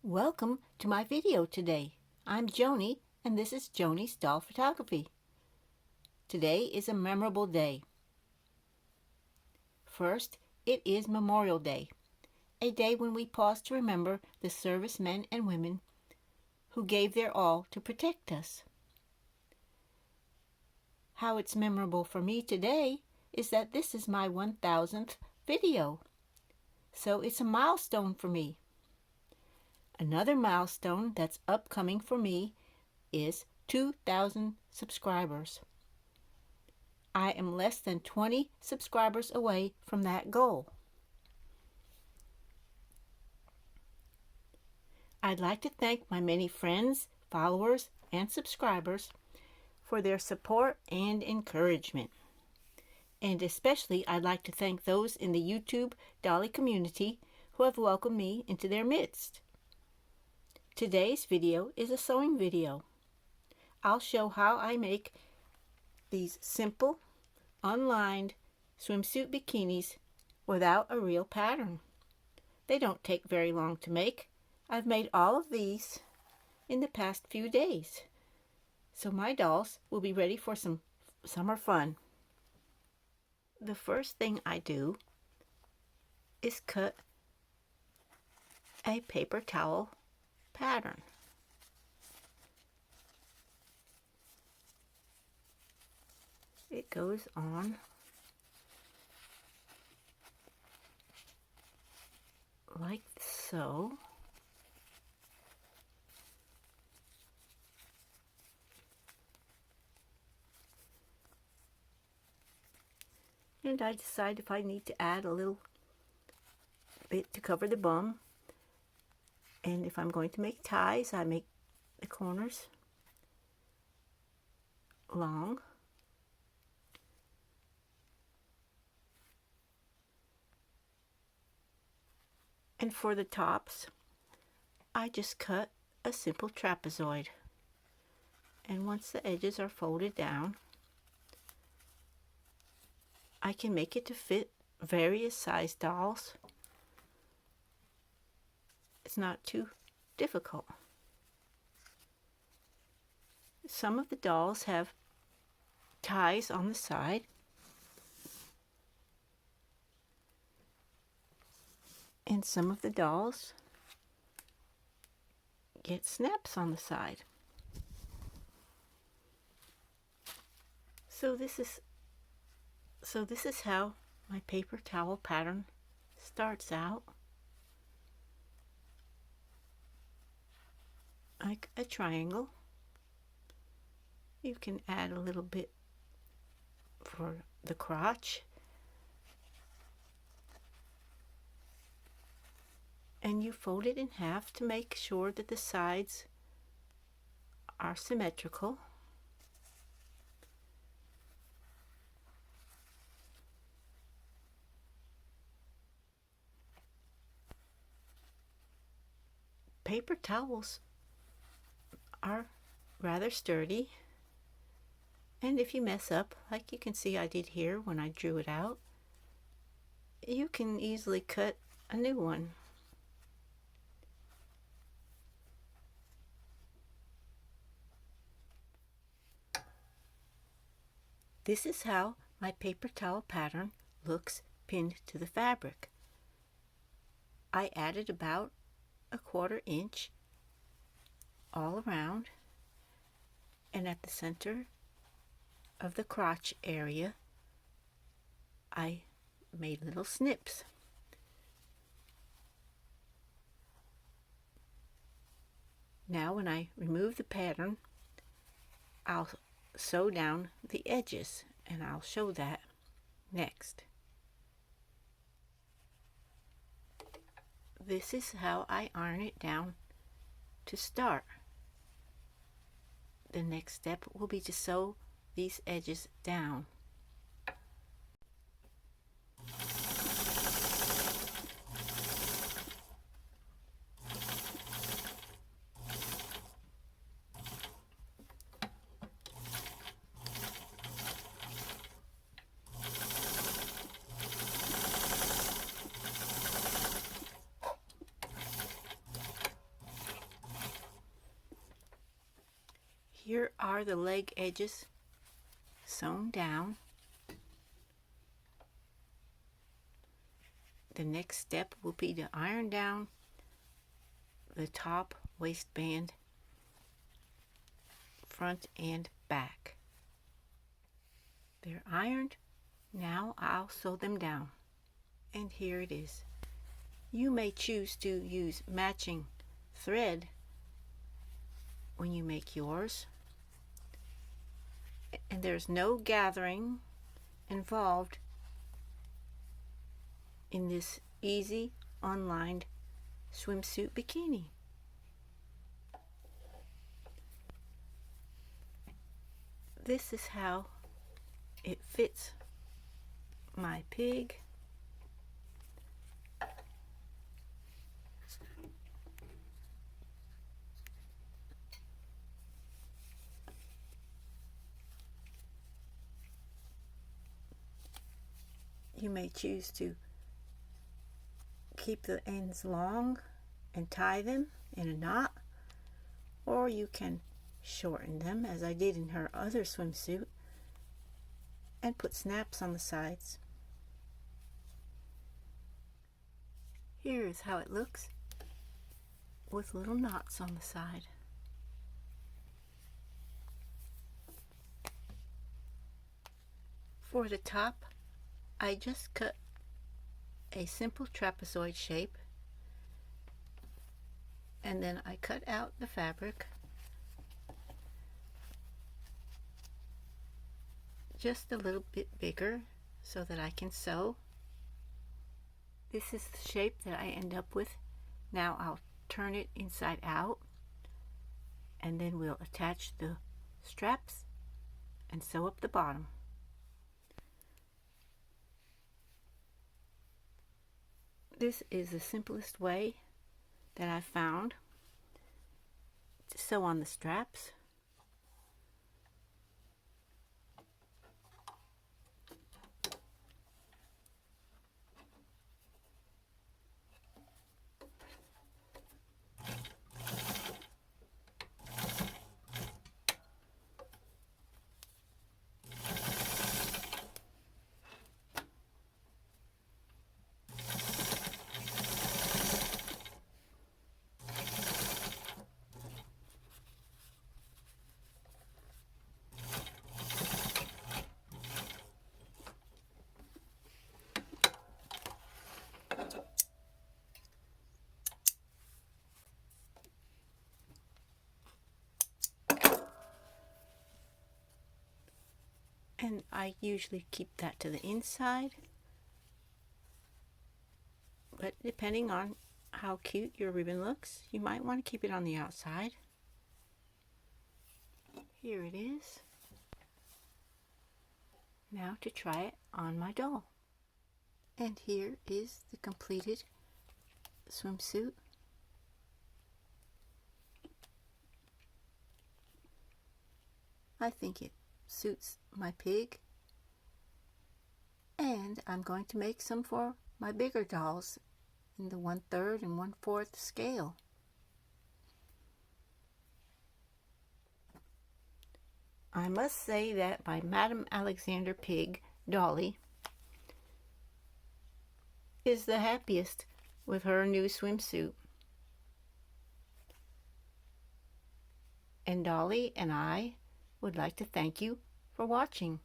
Welcome to my video today. I'm Joni and this is Joni's Doll Photography. Today is a memorable day. First, it is Memorial Day, a day when we pause to remember the servicemen and women who gave their all to protect us. How it's memorable for me today is that this is my 1000th video, so it's a milestone for me. Another milestone that's upcoming for me is 2,000 subscribers. I am less than 20 subscribers away from that goal. I'd like to thank my many friends, followers, and subscribers for their support and encouragement. And especially I'd like to thank those in the YouTube Dolly community who have welcomed me into their midst. Today's video is a sewing video. I'll show how I make these simple, unlined swimsuit bikinis without a real pattern. They don't take very long to make. I've made all of these in the past few days, so my dolls will be ready for some summer fun. The first thing I do is cut a paper towel pattern. It goes on like so. And I decide if I need to add a little bit to cover the bum. And if I'm going to make ties, I make the corners long. And for the tops, I just cut a simple trapezoid. And once the edges are folded down, I can make it to fit various size dolls. It's not too difficult. Some of the dolls have ties on the side. And some of the dolls get snaps on the side. So this is how my paper towel pattern starts out. Like a triangle. You can add a little bit for the crotch. And you fold it in half to make sure that the sides are symmetrical. Paper towels are rather sturdy, and if you mess up, like you can see I did here when I drew it out, you can easily cut a new one. This is how my paper towel pattern looks pinned to the fabric. I added about a 1/4 inch all around, and at the center of the crotch area I made little snips. Now when I remove the pattern, I'll sew down the edges, and I'll show that next. This is how I iron it down to start. The next step will be to sew these edges down. Here are the leg edges sewn down. The next step will be to iron down the top waistband, front and back. They're ironed. Now I'll sew them down. And here it is. You may choose to use matching thread when you make yours. And there's no gathering involved in this easy unlined swimsuit bikini. This is how it fits my pig. You may choose to keep the ends long and tie them in a knot, or you can shorten them as I did in her other swimsuit and put snaps on the sides. Here is how it looks with little knots on the side. For the top, I just cut a simple trapezoid shape, and then I cut out the fabric just a little bit bigger so that I can sew. This is the shape that I end up with. Now I'll turn it inside out, and then we'll attach the straps and sew up the bottom. This is the simplest way that I've found to sew on the straps. And I usually keep that to the inside, but depending on how cute your ribbon looks, you might want to keep it on the outside. Here it is. Now to try it on my doll. And here is the completed swimsuit. I think it suits my pig, and I'm going to make some for my bigger dolls in the 1/3 and 1/4 scale. I must say that my Madame Alexander pig, Dolly, is the happiest with her new swimsuit. And Dolly and I would like to thank you for watching.